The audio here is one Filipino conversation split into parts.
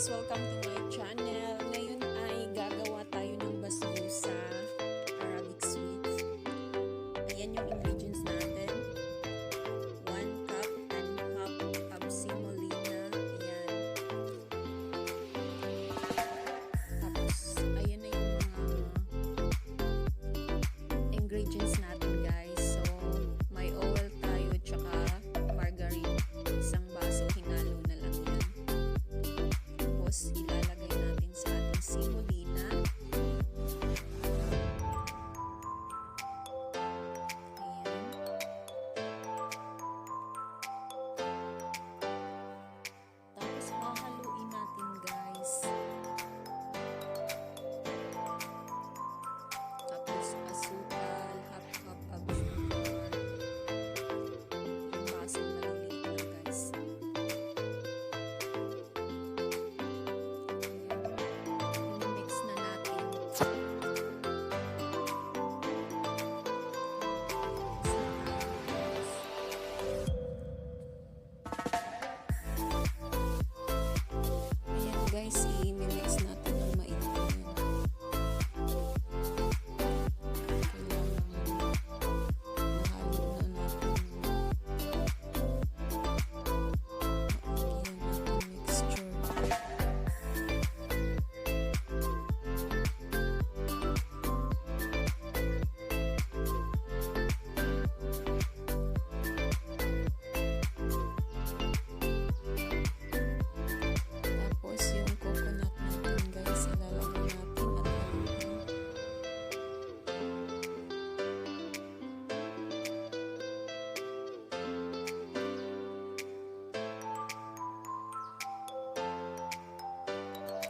guys! Welcome to my channel. Ngayon ay gagawa tayo ng basbousa, Arabic sweets. Ayan yung ingredients natin. 1 cup and half of semolina. Ayan. Tapos, ayan na yung mga ingredients natin guys. So, may oil tayo tsaka margarine. Isang baso, hinalo na lang yan. Tapos, ilalagay natin sa ating semolina. Ayan. Tapos, hahaluin natin guys. Tapos, asukal, half cup of sugar. Yung basong maliliit na guys. Mix na natin. Ayan guys, i-mix natin ng maigi. Kailangan mahalo na natin yung mixture. Tapos yung coconut natin guys, ilalagay natin at haluin.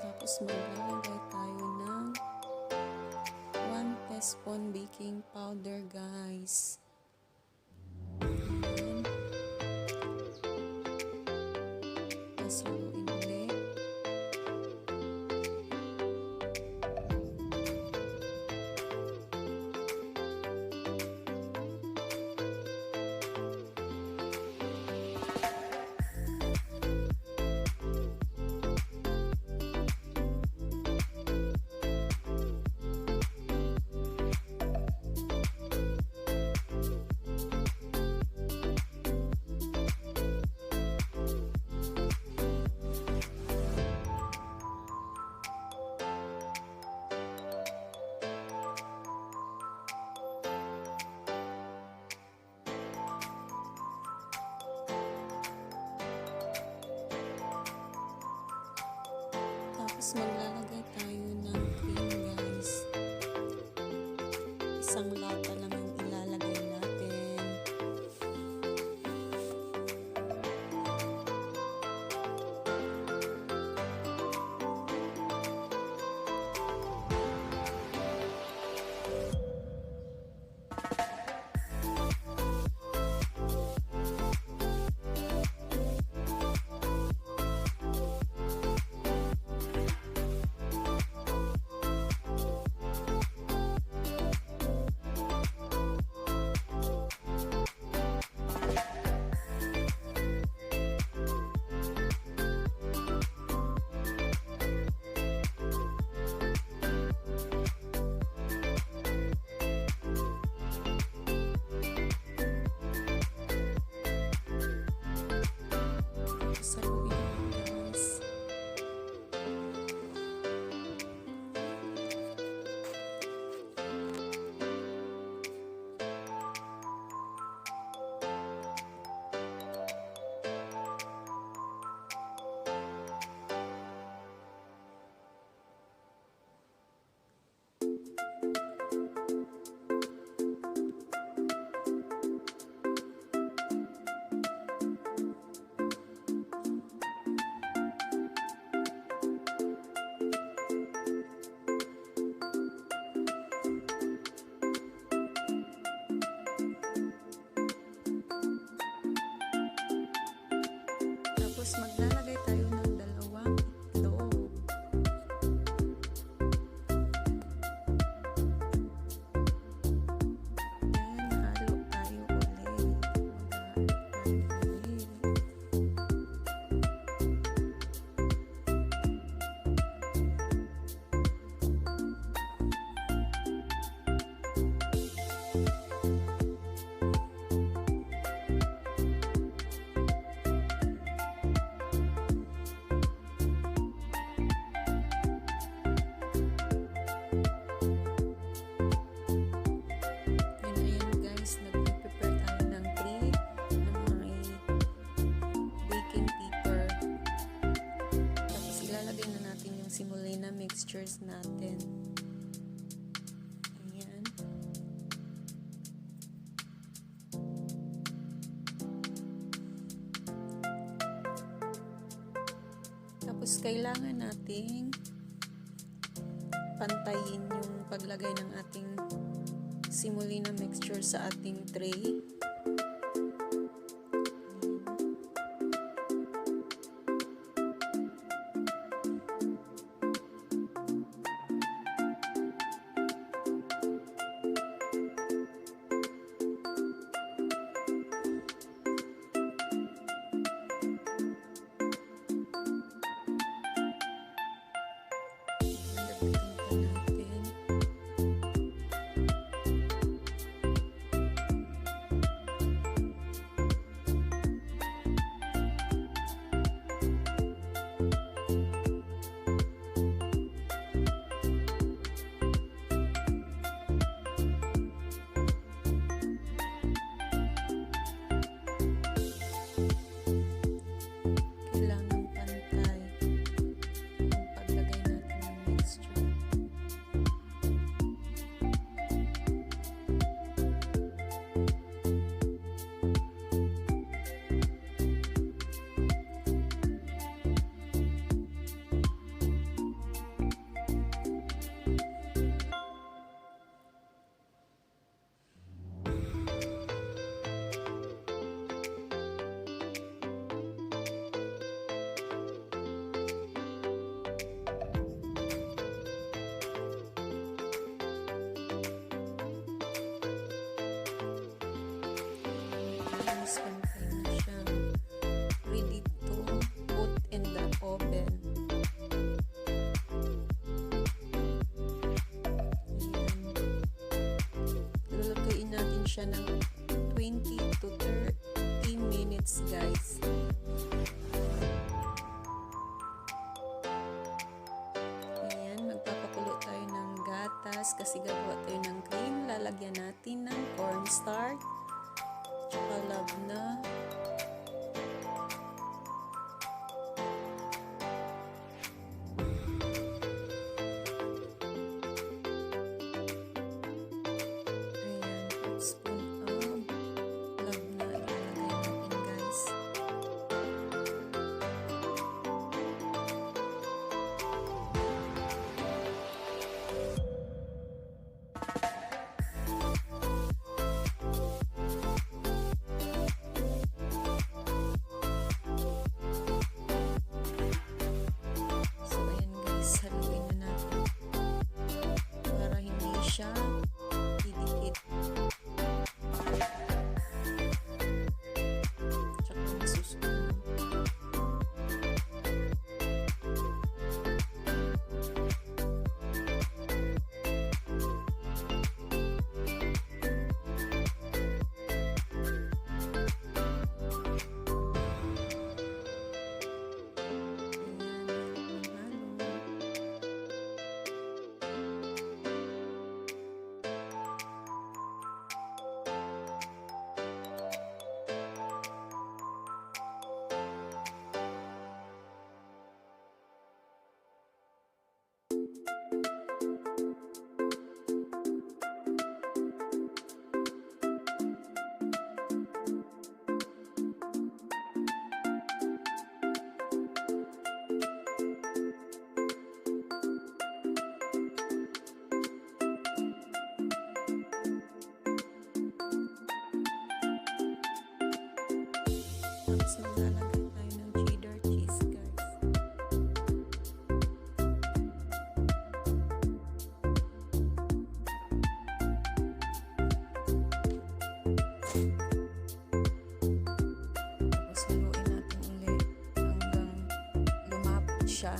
Tapos maglalagay tayo ng 1 teaspoon baking powder guys. Ayan. Tapos haluin ulit. Tapos maglalagay tayo ng cream guys. Isang lata lang yung ilalagay natin. Saluin guys. Tapos maglalagay tayo ng 2 itlog. Then, halo tayo ulit. Maghalo tayo ulit. semolina mixtures natin. Ayan. Tapos kailangan nating pantayin yung paglagay ng ating semolina mixture sa ating tray. Ready to put in the oven. Lulutuin natin siya ng 20 to 30 minutes, guys. Ayan, magpapakulo tayo ng gatas kasi gagawa tayo ng cream. Lalagyan natin ng cornstarch tsaka labna. So, lalagay tayo ng cheddar cheese, guys. Tapos haluin natin ulit hanggang lumapot siya.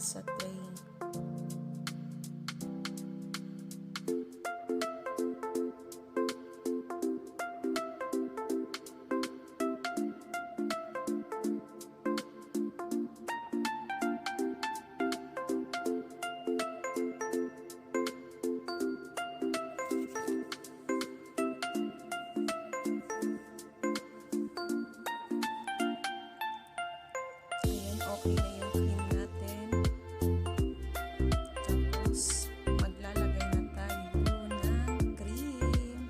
sa tray. Okay na yung cream natin. Tapos, maglalagay na tayo ng cream.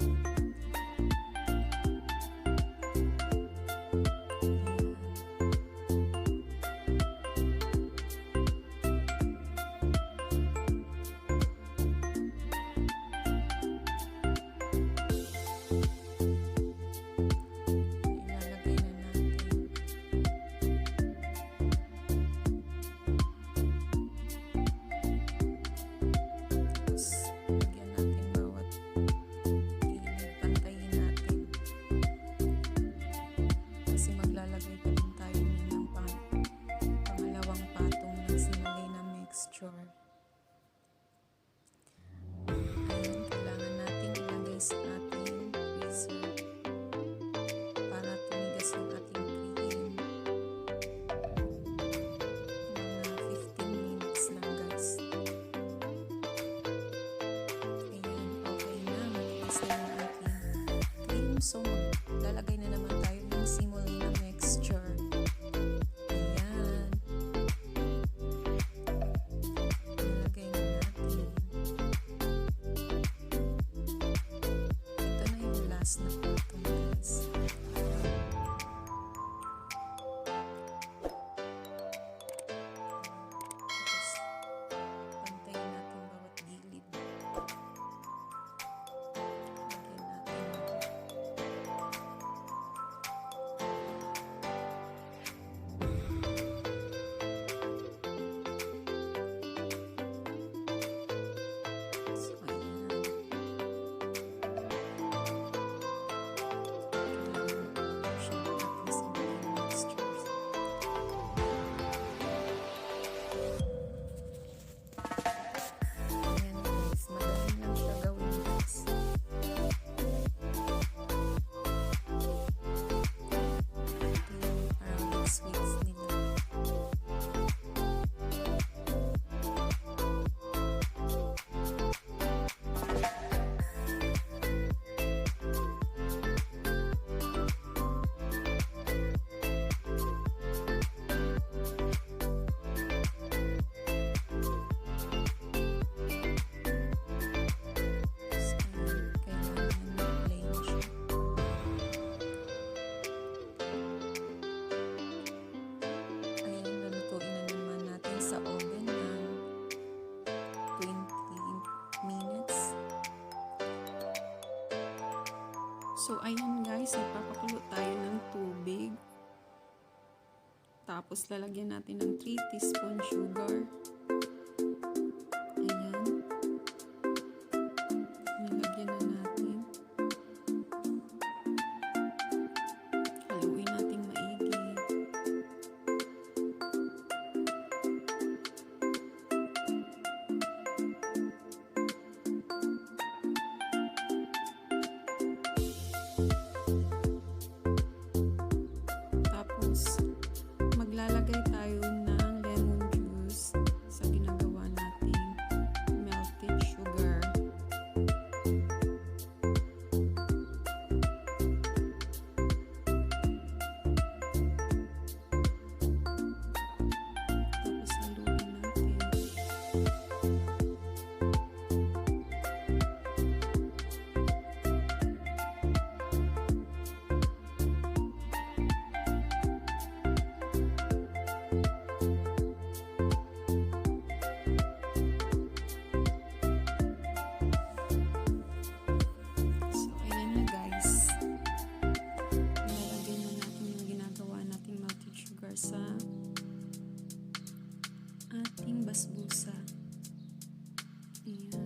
Ayan, kailangan natin ilagay sa ating freezer para tumigas yung ating cream. Mga 15 minutes lang guys. Ayan, okay na. Matigas na yung ating cream. So, maglalagay na naman tayo ng semolina mixture. Na ito guys. Tapos pantayin natin bawat gilid. Lagyan natin. So ayan. Sa oven ng 20 minutes. So, ayan guys, ipapakulo tayo ng tubig. Tapos, lalagyan natin ng 3 teaspoon sugar. Ayan. Nilagyan na natin. Haluin natin maigi. Maglalagay tayo ng lemon juice sa ginagawa nating melted sugar. Tapos haluin natin. Sa ating basbousa. Ayan.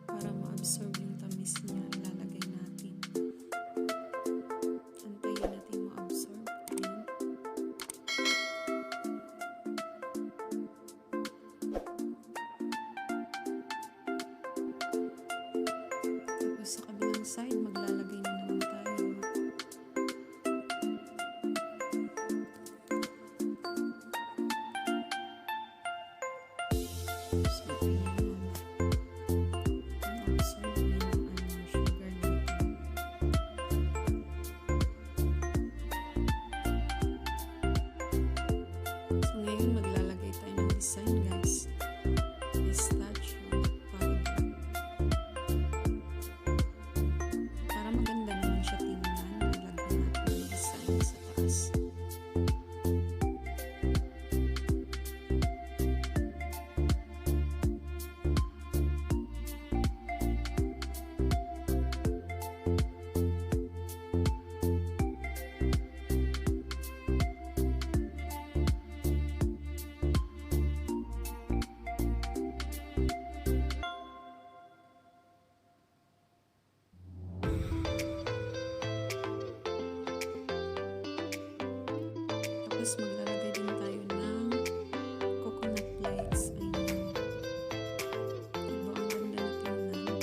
Para ma-absorb side, maglalagay na naman tayo. So, ayan. Also, yung sugar dito. So, ngayon maglalagay tayo ng design, guys. Pistachio powder. Para maganda naman siya tingnan, nilagyan natin ng design sa taas. Tapos maglalagay din tayo ng coconut flakes. Ayan. Diba ang ganda na tingnan? Ayan.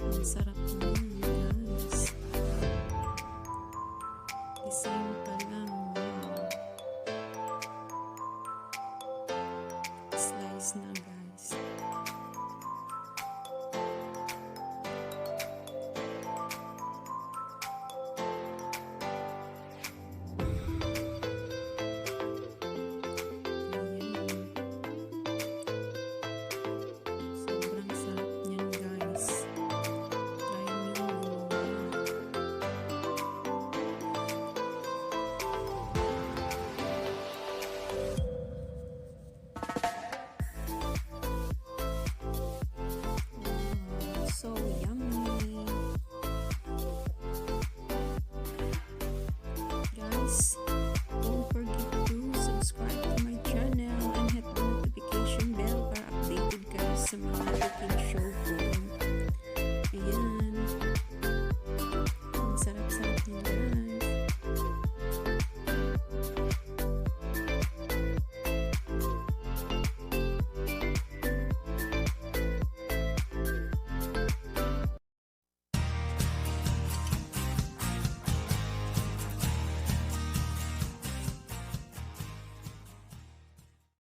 Ang sarap naman, guys. Design pa lang. Wow. Slice na, guys.